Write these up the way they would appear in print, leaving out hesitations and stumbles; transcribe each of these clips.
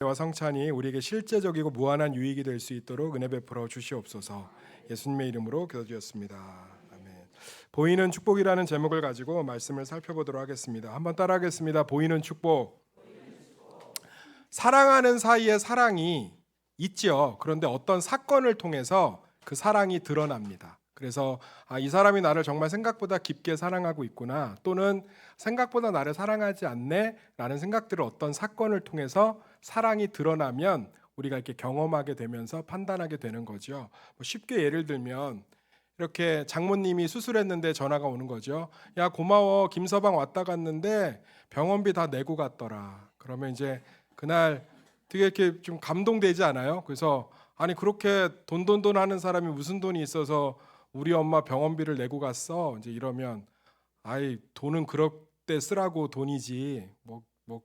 와 성찬이 우리에게 실제적이고 무한한 유익이 될 수 있도록 은혜 베풀어 주시옵소서. 예수님의 이름으로 기도드렸습니다. 아멘. 보이는 축복이라는 제목을 가지고 말씀을 살펴보도록 하겠습니다. 한번 따라하겠습니다. 보이는 축복. 사랑하는 사이에 사랑이 있죠. 그런데 어떤 사건을 통해서 그 사랑이 드러납니다. 그래서 이 사람이 나를 정말 생각보다 깊게 사랑하고 있구나, 또는 생각보다 나를 사랑하지 않네 라는 생각들을 어떤 사건을 통해서 사랑이 드러나면 우리가 이렇게 경험하게 되면서 판단하게 되는 거죠. 쉽게 예를 들면 이렇게 장모님이 수술했는데 전화가 오는 거죠. 야, 고마워, 김서방 왔다 갔는데 병원비 다 내고 갔더라. 그러면 이제 그날 되게 이렇게 좀 감동되지 않아요? 그래서 아니, 그렇게 돈 하는 사람이 무슨 돈이 있어서 우리 엄마 병원비를 내고 갔어? 이제 이러면 아이, 돈은 그럴 때 쓰라고 돈이지 뭐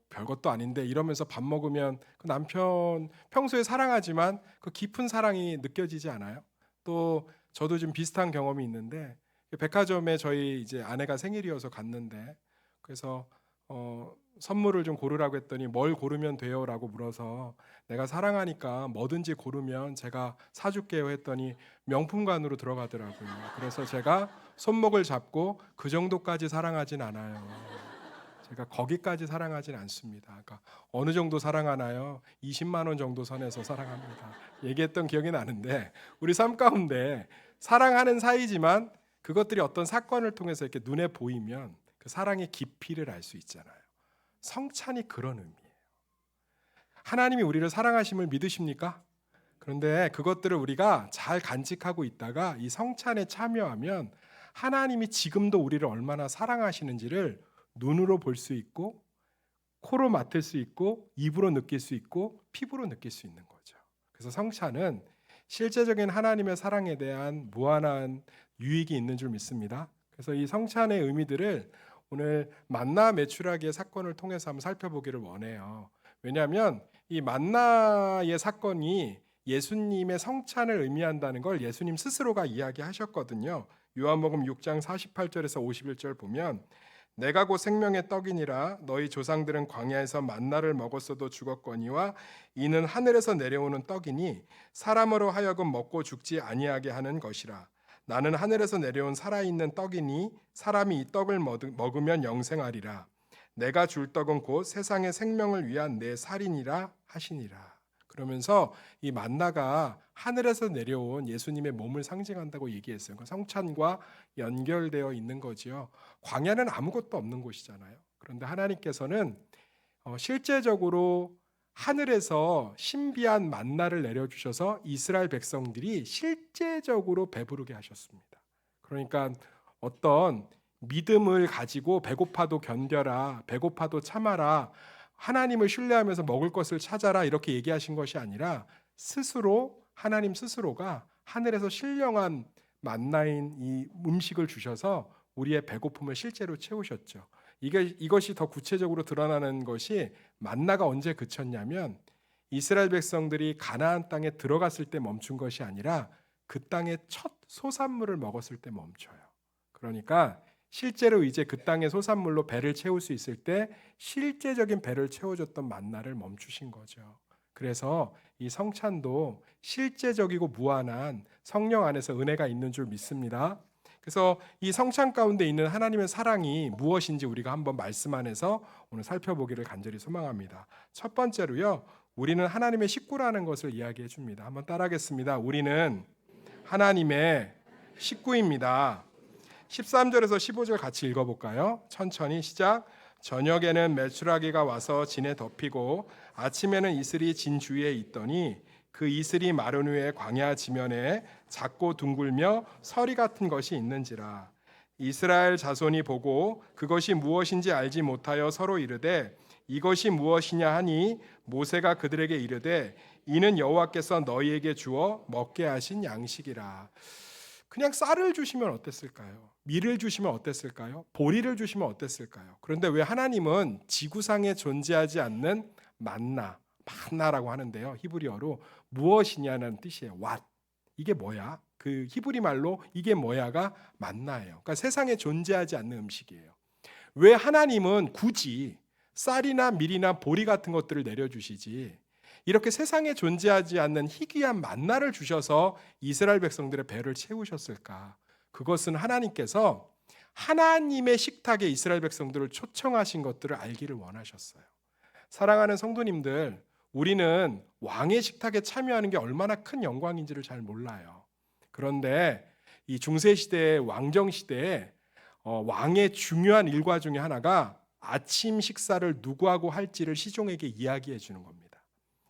별것도 아닌데, 이러면서 밥 먹으면 그 남편 평소에 사랑하지만 그 깊은 사랑이 느껴지지 않아요? 또 저도 좀 비슷한 경험이 있는데, 백화점에 저희 이제 아내가 생일이어서 갔는데, 그래서 선물을 좀 고르라고 했더니 뭘 고르면 돼요라고 물어서 내가 사랑하니까 뭐든지 고르면 제가 사줄게요 했더니 명품관으로 들어가더라고요. 그래서 제가 손목을 잡고 그 정도까지 사랑하진 않아요. 제가 거기까지 사랑하진 않습니다. 그러니까 어느 정도 사랑하나요? 20만 원 정도 선에서 사랑합니다. 얘기했던 기억이 나는데, 우리 삶 가운데 사랑하는 사이지만 그것들이 어떤 사건을 통해서 이렇게 눈에 보이면 그 사랑의 깊이를 알 수 있잖아요. 성찬이 그런 의미예요. 하나님이 우리를 사랑하심을 믿으십니까? 그런데 그것들을 우리가 잘 간직하고 있다가 이 성찬에 참여하면 하나님이 지금도 우리를 얼마나 사랑하시는지를 눈으로 볼 수 있고, 코로 맡을 수 있고, 입으로 느낄 수 있고, 피부로 느낄 수 있는 거죠. 그래서 성찬은 실제적인 하나님의 사랑에 대한 무한한 유익이 있는 줄 믿습니다. 그래서 이 성찬의 의미들을 오늘 만나 메추라기의 사건을 통해서 한번 살펴보기를 원해요. 왜냐하면 이 만나의 사건이 예수님의 성찬을 의미한다는 걸 예수님 스스로가 이야기하셨거든요. 요한복음 6장 48절에서 51절 보면, 내가 곧 생명의 떡이니라. 너희 조상들은 광야에서 만나를 먹었어도 죽었거니와 이는 하늘에서 내려오는 떡이니 사람으로 하여금 먹고 죽지 아니하게 하는 것이라. 나는 하늘에서 내려온 살아있는 떡이니 사람이 이 떡을 먹으면 영생하리라. 내가 줄 떡은 곧 세상의 생명을 위한 내 살이니라 하시니라. 그러면서 이 만나가 하늘에서 내려온 예수님의 몸을 상징한다고 얘기했어요. 그러니까 성찬과 연결되어 있는 거지요. 광야는 아무것도 없는 곳이잖아요. 그런데 하나님께서는 실제적으로 하늘에서 신비한 만나를 내려주셔서 이스라엘 백성들이 실제적으로 배부르게 하셨습니다. 그러니까 어떤 믿음을 가지고 배고파도 견뎌라, 배고파도 참아라, 하나님을 신뢰하면서 먹을 것을 찾아라 이렇게 얘기하신 것이 아니라 스스로, 하나님 스스로가 하늘에서 신령한 만나인 이 음식을 주셔서 우리의 배고픔을 실제로 채우셨죠. 이것이 더 구체적으로 드러나는 것이 만나가 언제 그쳤냐면 이스라엘 백성들이 가나안 땅에 들어갔을 때 멈춘 것이 아니라 그 땅의 첫 소산물을 먹었을 때 멈춰요. 그러니까 실제로 이제 그 땅의 소산물로 배를 채울 수 있을 때 실제적인 배를 채워줬던 만나를 멈추신 거죠. 그래서 이 성찬도 실제적이고 무한한 성령 안에서 은혜가 있는 줄 믿습니다. 그래서 이 성찬 가운데 있는 하나님의 사랑이 무엇인지 우리가 한번 말씀 안에서 오늘 살펴보기를 간절히 소망합니다. 첫 번째로요, 우리는 하나님의 식구라는 것을 이야기해 줍니다. 한번 따라하겠습니다. 우리는 하나님의 식구입니다. 13절에서 15절 같이 읽어볼까요? 천천히 시작. 저녁에는 메추라기가 와서 진에 덮이고 아침에는 이슬이 진 주위에 있더니 그 이슬이 마른 후에 광야 지면에 작고 둥글며 서리 같은 것이 있는지라. 이스라엘 자손이 보고 그것이 무엇인지 알지 못하여 서로 이르되 이것이 무엇이냐 하니 모세가 그들에게 이르되 이는 여호와께서 너희에게 주어 먹게 하신 양식이라. 그냥 쌀을 주시면 어땠을까요? 밀을 주시면 어땠을까요? 보리를 주시면 어땠을까요? 그런데 왜 하나님은 지구상에 존재하지 않는 만나라고 하는데요, 히브리어로 무엇이냐는 뜻이에요. What? 이게 뭐야? 그 히브리 말로 이게 뭐야가 만나예요. 그러니까 세상에 존재하지 않는 음식이에요. 왜 하나님은 굳이 쌀이나 밀이나 보리 같은 것들을 내려주시지 이렇게 세상에 존재하지 않는 희귀한 만나를 주셔서 이스라엘 백성들의 배를 채우셨을까? 그것은 하나님께서 하나님의 식탁에 이스라엘 백성들을 초청하신 것들을 알기를 원하셨어요. 사랑하는 성도님들, 우리는 왕의 식탁에 참여하는 게 얼마나 큰 영광인지를 잘 몰라요. 그런데 이 중세시대의 왕정시대에 왕의 중요한 일과 중에 하나가 아침 식사를 누구하고 할지를 시종에게 이야기해 주는 겁니다.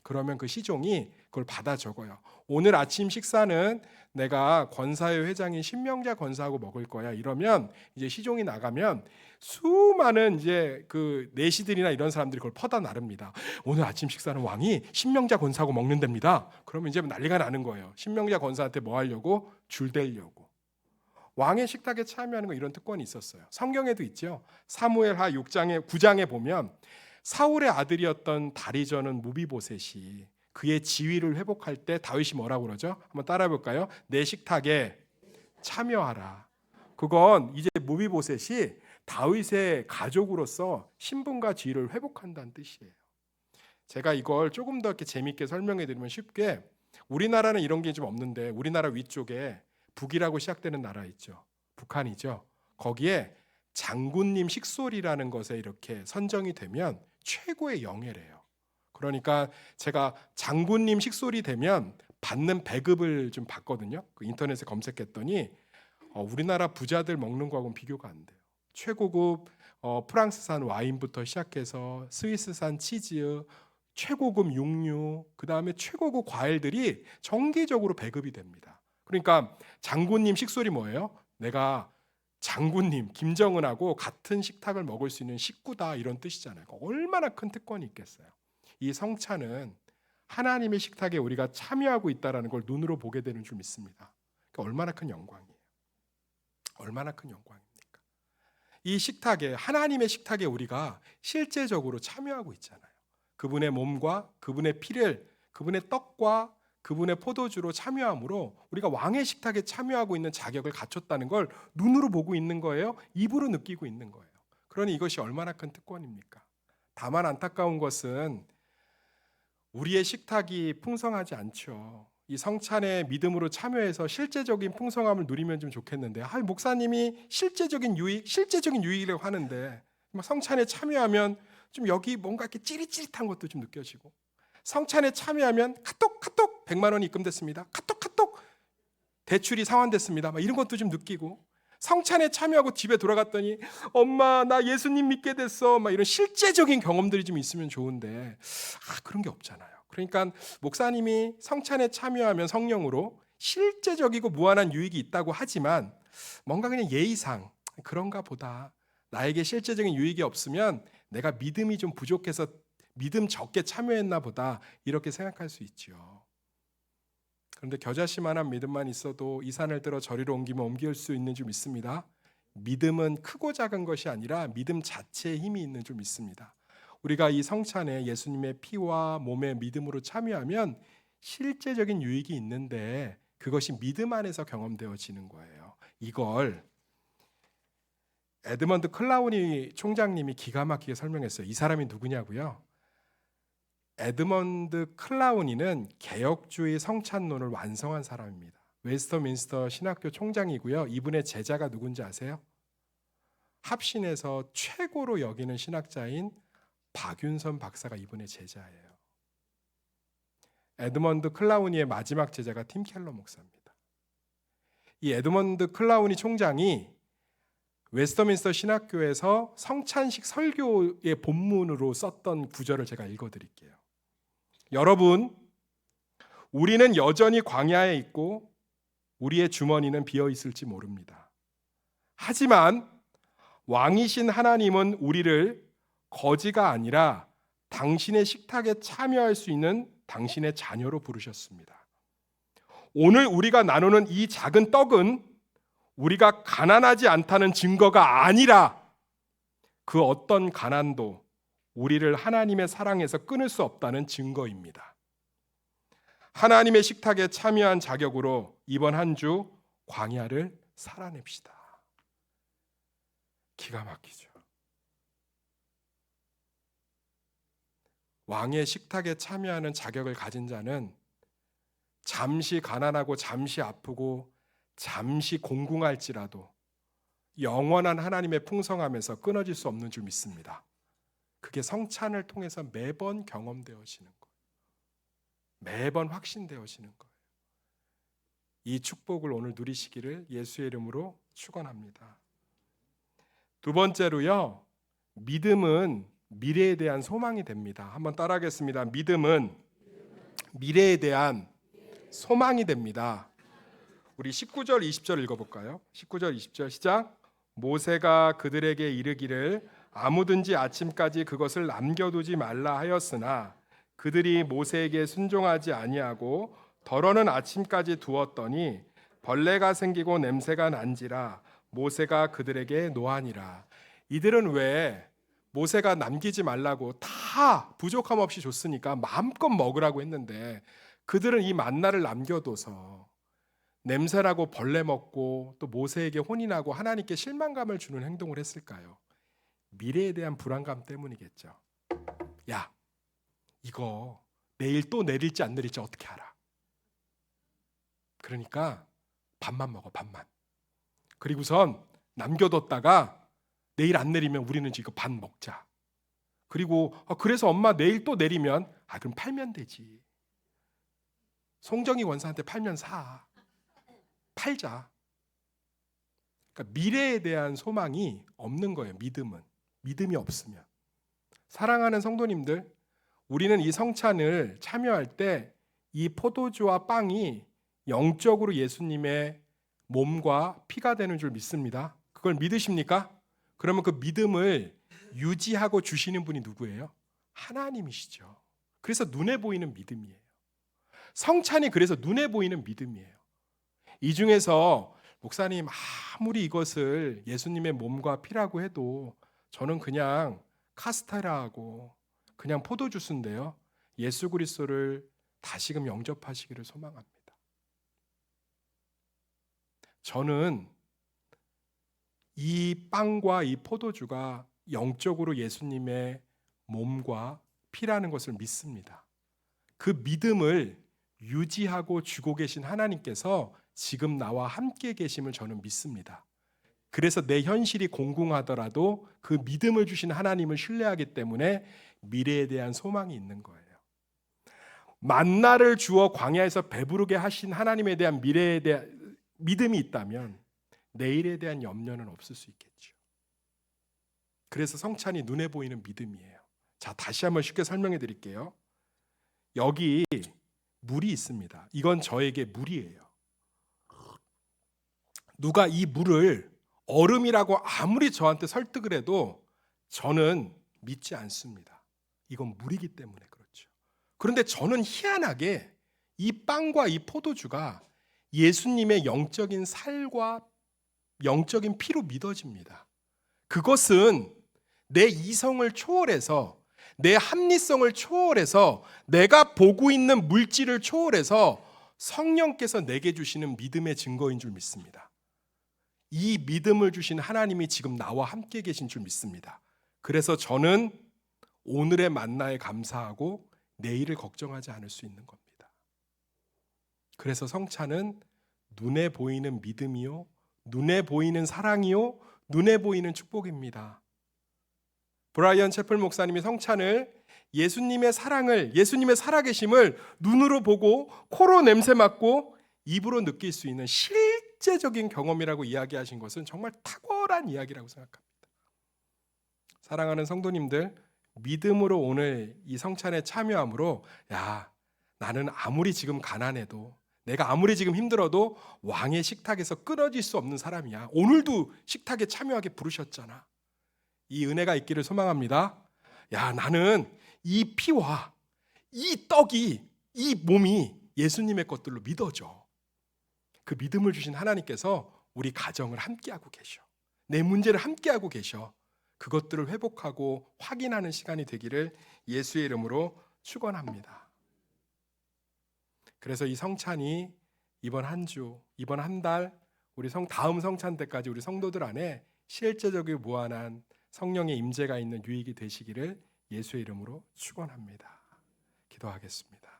그러면 그 시종이 그걸 받아 적어요. 오늘 아침 식사는 내가 권사회 회장인 신명자 권사하고 먹을 거야. 이러면 이제 시종이 나가면 수많은 이제 그 내시들이나 이런 사람들이 그걸 퍼다 나릅니다. 오늘 아침 식사는 왕이 신명자 권사하고 먹는답니다. 그러면 이제 난리가 나는 거예요. 신명자 권사한테 뭐 하려고? 줄 대려고. 왕의 식탁에 참여하는 거 이런 특권이 있었어요. 성경에도 있죠. 사무엘하 9장에 보면 사울의 아들이었던 다리저는 무비보셋이 그의 지위를 회복할 때 다윗이 뭐라고 그러죠? 한번 따라해 볼까요? 내 식탁에 참여하라. 그건 이제 무비보셋이 다윗의 가족으로서 신분과 지위를 회복한다는 뜻이에요. 제가 이걸 조금 더 이렇게 재미있게 설명해 드리면 쉽게, 우리나라는 이런 게 좀 없는데 우리나라 위쪽에 북이라고 시작되는 나라 있죠. 북한이죠. 거기에 장군님 식솔이라는 것에 이렇게 선정이 되면 최고의 영예래요. 그러니까 제가 장군님 식솔이 되면 받는 배급을 좀 봤거든요. 그 인터넷에 검색했더니 우리나라 부자들 먹는 거하고는 비교가 안 돼요. 최고급 프랑스산 와인부터 시작해서 스위스산 치즈, 최고급 육류, 그 다음에 최고급 과일들이 정기적으로 배급이 됩니다. 그러니까 장군님 식솔이 뭐예요? 내가 장군님 김정은하고 같은 식탁을 먹을 수 있는 식구다, 이런 뜻이잖아요. 얼마나 큰 특권이 있겠어요. 이 성찬은 하나님의 식탁에 우리가 참여하고 있다는 걸 눈으로 보게 되는 줄 믿습니다. 그러니까 얼마나 큰 영광이에요. 얼마나 큰 영광입니까? 이 식탁에, 하나님의 식탁에 우리가 실제적으로 참여하고 있잖아요. 그분의 몸과 그분의 피를, 그분의 떡과 그분의 포도주로 참여함으로 우리가 왕의 식탁에 참여하고 있는 자격을 갖췄다는 걸 눈으로 보고 있는 거예요. 입으로 느끼고 있는 거예요. 그러니 이것이 얼마나 큰 특권입니까? 다만 안타까운 것은 우리의 식탁이 풍성하지 않죠. 이 성찬에 믿음으로 참여해서 실제적인 풍성함을 누리면 좀 좋겠는데, 목사님이 실제적인 유익이라고 하는데 성찬에 참여하면 좀 여기 뭔가 이렇게 찌릿찌릿한 것도 좀 느껴지고, 성찬에 참여하면 카톡 100만 원이 입금됐습니다. 카톡 대출이 상환됐습니다. 이런 것도 좀 느끼고, 성찬에 참여하고 집에 돌아갔더니 엄마 나 예수님 믿게 됐어, 이런 실제적인 경험들이 좀 있으면 좋은데 그런 게 없잖아요. 그러니까 목사님이 성찬에 참여하면 성령으로 실제적이고 무한한 유익이 있다고 하지만 뭔가 그냥 예의상 그런가 보다, 나에게 실제적인 유익이 없으면 내가 믿음이 좀 부족해서 믿음 적게 참여했나 보다, 이렇게 생각할 수 있죠. 그런데 겨자씨만한 믿음만 있어도 이 산을 들어 저리로 옮기면 옮길 수 있는 줄 믿습니다. 믿음은 크고 작은 것이 아니라 믿음 자체에 힘이 있는 줄 믿습니다. 우리가 이 성찬에 예수님의 피와 몸의 믿음으로 참여하면 실제적인 유익이 있는데 그것이 믿음 안에서 경험되어지는 거예요. 이걸 에드먼드 클라우니 총장님이 기가 막히게 설명했어요. 이 사람이 누구냐고요? 에드먼드 클라우니는 개혁주의 성찬론을 완성한 사람입니다. 웨스터민스터 신학교 총장이고요. 이분의 제자가 누군지 아세요? 합신에서 최고로 여기는 신학자인 박윤선 박사가 이분의 제자예요. 에드먼드 클라우니의 마지막 제자가 팀 켈러 목사입니다. 이 에드먼드 클라우니 총장이 웨스터민스터 신학교에서 성찬식 설교의 본문으로 썼던 구절을 제가 읽어드릴게요. 여러분, 우리는 여전히 광야에 있고 우리의 주머니는 비어 있을지 모릅니다. 하지만 왕이신 하나님은 우리를 거지가 아니라 당신의 식탁에 참여할 수 있는 당신의 자녀로 부르셨습니다. 오늘 우리가 나누는 이 작은 떡은 우리가 가난하지 않다는 증거가 아니라 그 어떤 가난도 우리를 하나님의 사랑에서 끊을 수 없다는 증거입니다. 하나님의 식탁에 참여한 자격으로 이번 한 주 광야를 살아냅시다. 기가 막히죠. 왕의 식탁에 참여하는 자격을 가진 자는 잠시 가난하고 잠시 아프고 잠시 공궁할지라도 영원한 하나님의 풍성함에서 끊어질 수 없는 줄 믿습니다. 그게 성찬을 통해서 매번 경험되어지는 거예요. 매번 확신되어지는 거예요. 이 축복을 오늘 누리시기를 예수의 이름으로 축원합니다. 두 번째로요, 믿음은 미래에 대한 소망이 됩니다. 한번 따라하겠습니다. 믿음은 미래에 대한 소망이 됩니다. 우리 19절 20절 읽어볼까요? 19절 20절 시작. 모세가 그들에게 이르기를 아무든지 아침까지 그것을 남겨두지 말라 하였으나 그들이 모세에게 순종하지 아니하고 덜어는 아침까지 두었더니 벌레가 생기고 냄새가 난지라 모세가 그들에게 노하니라. 이들은 왜 모세가 남기지 말라고 다 부족함 없이 줬으니까 마음껏 먹으라고 했는데 그들은 이 만나를 남겨둬서 냄새나고 벌레 먹고 또 모세에게 혼인하고 하나님께 실망감을 주는 행동을 했을까요? 미래에 대한 불안감 때문이겠죠. 야, 이거 내일 또 내릴지 안 내릴지 어떻게 알아? 그러니까 밥만 먹어, 밥만. 그리고선 남겨뒀다가 내일 안 내리면 우리는 이거 반 먹자. 그리고 그래서 엄마 내일 또 내리면 그럼 팔면 되지. 송정희 원사한테 팔면 사. 팔자. 그러니까 미래에 대한 소망이 없는 거예요. 믿음이 없으면. 사랑하는 성도님들, 우리는 이 성찬을 참여할 때 이 포도주와 빵이 영적으로 예수님의 몸과 피가 되는 줄 믿습니다. 그걸 믿으십니까? 그러면 그 믿음을 유지하고 주시는 분이 누구예요? 하나님이시죠. 그래서 눈에 보이는 믿음이에요. 성찬이 그래서 눈에 보이는 믿음이에요. 이 중에서 목사님 아무리 이것을 예수님의 몸과 피라고 해도 저는 그냥 카스테라하고 그냥 포도주스인데요. 예수 그리스도를 다시금 영접하시기를 소망합니다. 저는 이 빵과 이 포도주가 영적으로 예수님의 몸과 피라는 것을 믿습니다. 그 믿음을 유지하고 주고 계신 하나님께서 지금 나와 함께 계심을 저는 믿습니다. 그래서 내 현실이 공궁하더라도 그 믿음을 주신 하나님을 신뢰하기 때문에 미래에 대한 소망이 있는 거예요. 만나를 주어 광야에서 배부르게 하신 하나님에 대한 미래에 대한 믿음이 있다면 내일에 대한 염려는 없을 수 있겠죠. 그래서 성찬이 눈에 보이는 믿음이에요. 자, 다시 한번 쉽게 설명해 드릴게요. 여기 물이 있습니다. 이건 저에게 물이에요. 누가 이 물을 얼음이라고 아무리 저한테 설득을 해도 저는 믿지 않습니다. 이건 물이기 때문에 그렇죠. 그런데 저는 희한하게 이 빵과 이 포도주가 예수님의 영적인 살과 영적인 피로 믿어집니다. 그것은 내 이성을 초월해서 내 합리성을 초월해서 내가 보고 있는 물질을 초월해서 성령께서 내게 주시는 믿음의 증거인 줄 믿습니다. 이 믿음을 주신 하나님이 지금 나와 함께 계신 줄 믿습니다. 그래서 저는 오늘의 만나에 감사하고 내일을 걱정하지 않을 수 있는 겁니다. 그래서 성찬은 눈에 보이는 믿음이요, 눈에 보이는 사랑이요, 눈에 보이는 축복입니다. 브라이언 채플 목사님이 성찬을 예수님의 사랑을, 예수님의 살아계심을 눈으로 보고 코로 냄새 맡고 입으로 느낄 수 있는 실제적인 경험이라고 이야기하신 것은 정말 탁월한 이야기라고 생각합니다. 사랑하는 성도님들, 믿음으로 오늘 이 성찬에 참여함으로 나는 아무리 지금 가난해도 내가 아무리 지금 힘들어도 왕의 식탁에서 끊어질 수 없는 사람이야. 오늘도 식탁에 참여하게 부르셨잖아. 이 은혜가 있기를 소망합니다. 나는 이 피와 이 떡이, 이 몸이 예수님의 것들로 믿어져. 그 믿음을 주신 하나님께서 우리 가정을 함께하고 계셔. 내 문제를 함께하고 계셔. 그것들을 회복하고 확인하는 시간이 되기를 예수의 이름으로 축원합니다. 그래서 이 성찬이 이번 한 주, 이번 한 달, 우리 다음 성찬 때까지 우리 성도들 안에 실제적이고 무한한 성령의 임재가 있는 유익이 되시기를 예수의 이름으로 축원합니다. 기도하겠습니다.